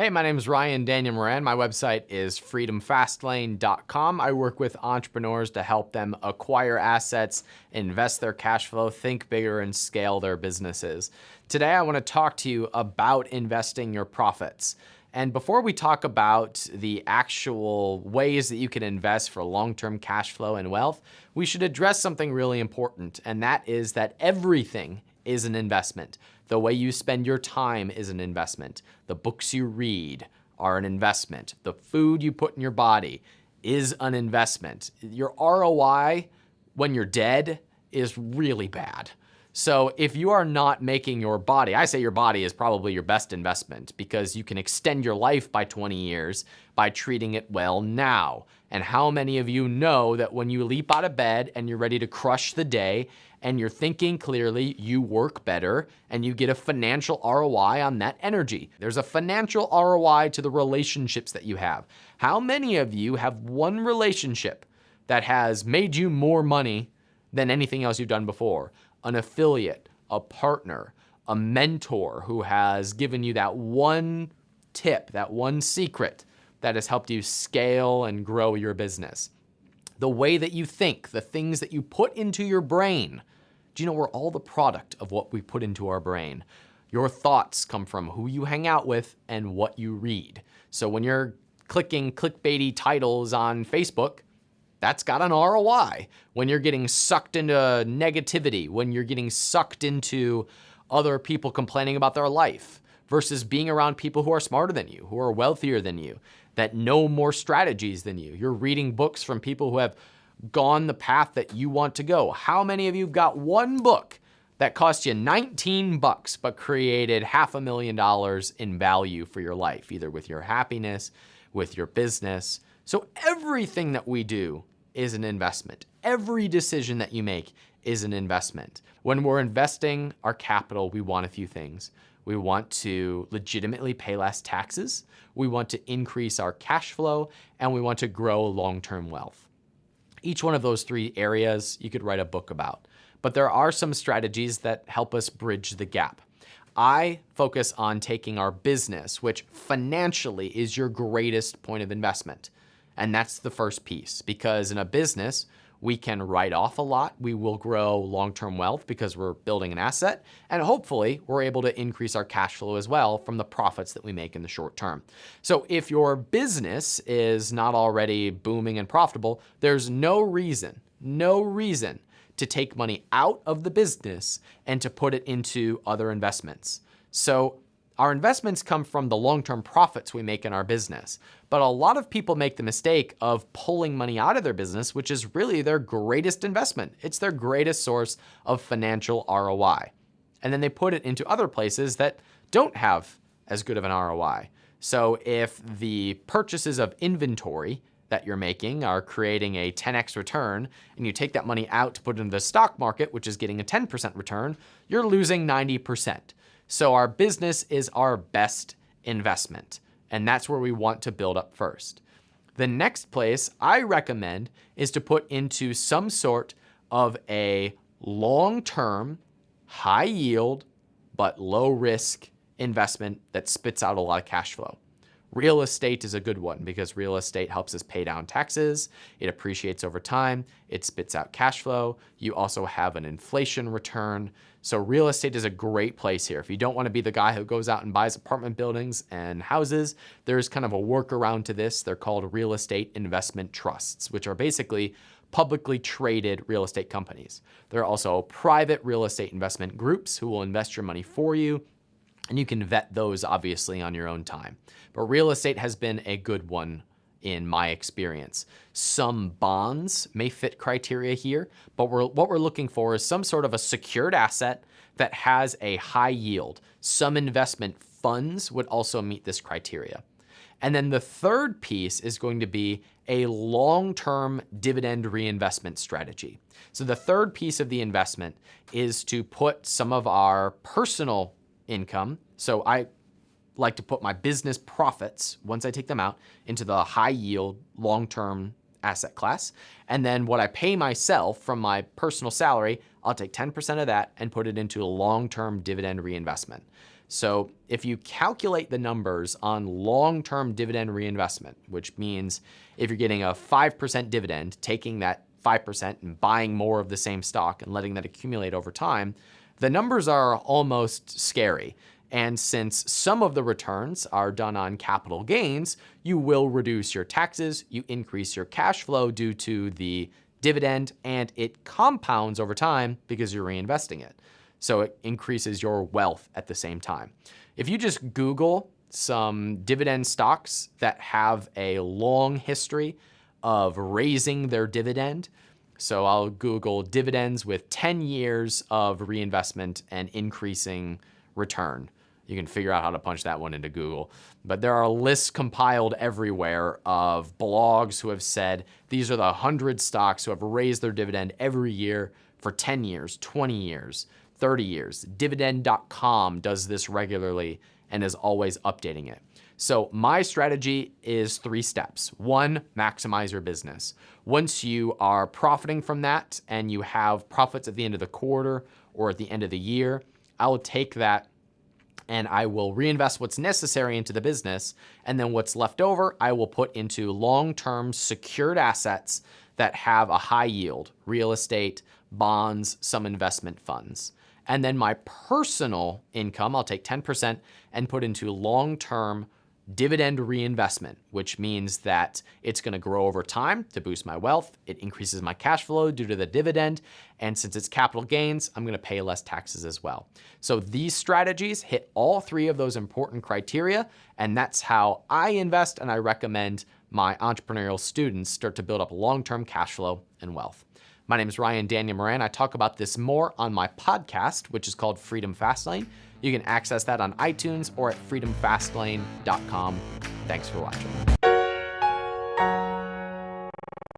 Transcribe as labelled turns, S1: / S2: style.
S1: Hey, my name is Ryan Daniel Moran. My website is freedomfastlane.com. I work with entrepreneurs to help them acquire assets, invest their cash flow, think bigger, and scale their businesses. Today, I want to talk to you about investing your profits. And before we talk about the actual ways that you can invest for long-term cash flow and wealth, we should address something really important, and that is that everything is an investment. The way you spend your time is an investment. The books you read are an investment. The food you put in your body is an investment. Your ROI when you're dead is really bad. So if you are not making your body, I say your body is probably your best investment because you can extend your life by 20 years by treating it well now. And how many of you know that when you leap out of bed and you're ready to crush the day and you're thinking clearly, you work better and you get a financial ROI on that energy? There's a financial ROI to the relationships that you have. How many of you have one relationship that has made you more money than anything else you've done before? An affiliate, a partner, a mentor who has given you that one tip, that one secret that has helped you scale and grow your business. The way that you think, the things that you put into your brain. Do you know we're all the product of what we put into our brain? Your thoughts come from who you hang out with and what you read. So when you're clicking clickbaity titles on Facebook, that's got an ROI. When you're getting sucked into negativity, when you're getting sucked into other people complaining about their life versus being around people who are smarter than you, who are wealthier than you, that know more strategies than you. You're reading books from people who have gone the path that you want to go. How many of you got one book that cost you 19 bucks but created $500,000 in value for your life, either with your happiness, with your business? So everything that we do is an investment. Every decision that you make is an investment. When we're investing our capital, we want a few things. We want to legitimately pay less taxes, we want to increase our cash flow, and we want to grow long-term wealth. Each one of those three areas you could write a book about, but there are some strategies that help us bridge the gap. I focus on taking our business, which financially is your greatest point of investment. And that's the first piece, because in a business, we can write off a lot. We will grow long-term wealth because we're building an asset. And hopefully, we're able to increase our cash flow as well from the profits that we make in the short term. So if your business is not already booming and profitable, there's no reason to take money out of the business and to put it into other investments. So our investments come from the long-term profits we make in our business. But a lot of people make the mistake of pulling money out of their business, which is really their greatest investment. It's their greatest source of financial ROI. And then they put it into other places that don't have as good of an ROI. So if the purchases of inventory that you're making are creating a 10x return, and you take that money out to put it into the stock market, which is getting a 10% return, you're losing 90%. So our business is our best investment, and that's where we want to build up first. The next place I recommend is to put into some sort of a long-term, high-yield, but low-risk investment that spits out a lot of cash flow. Real estate is a good one because real estate helps us pay down taxes. It appreciates over time. It spits out cash flow. You also have an inflation return. So real estate is a great place here. If you don't want to be the guy who goes out and buys apartment buildings and houses, there's kind of a workaround to this. They're called real estate investment trusts, which are basically publicly traded real estate companies. There are also private real estate investment groups who will invest your money for you. And you can vet those obviously on your own time. But real estate has been a good one in my experience. Some bonds may fit criteria here, but what we're looking for is some sort of a secured asset that has a high yield. Some investment funds would also meet this criteria. And then the third piece is going to be a long-term dividend reinvestment strategy. So the third piece of the investment is to put some of our personal income. So I like to put my business profits, once I take them out, into the high yield long-term asset class. And then what I pay myself from my personal salary, I'll take 10% of that and put it into a long-term dividend reinvestment. So if you calculate the numbers on long-term dividend reinvestment, which means if you're getting a 5% dividend, taking that 5% and buying more of the same stock and letting that accumulate over time, the numbers are almost scary. And since some of the returns are done on capital gains, you will reduce your taxes, you increase your cash flow due to the dividend, and it compounds over time because you're reinvesting it. So it increases your wealth at the same time. If you just Google some dividend stocks that have a long history of raising their dividend, so I'll Google dividends with 10 years of reinvestment and increasing return. You can figure out how to punch that one into Google. But there are lists compiled everywhere of blogs who have said these are the 100 stocks who have raised their dividend every year for 10 years, 20 years, 30 years. Dividend.com does this regularly and is always updating it. So my strategy is 3 steps. 1, maximize your business. Once you are profiting from that and you have profits at the end of the quarter or at the end of the year, I will take that and I will reinvest what's necessary into the business. And then what's left over, I will put into long-term secured assets that have a high yield, real estate, bonds, some investment funds. And then my personal income, I'll take 10% and put into long-term dividend reinvestment, which means that it's going to grow over time to boost my wealth. It increases my cash flow due to the dividend. And since it's capital gains, I'm going to pay less taxes as well. So these strategies hit all 3 of those important criteria. And that's how I invest. And I recommend my entrepreneurial students start to build up long-term cash flow and wealth. My name is Ryan Daniel Moran. I talk about this more on my podcast, which is called Freedom Fastlane. You can access that on iTunes or at freedomfastlane.com. Thanks for watching.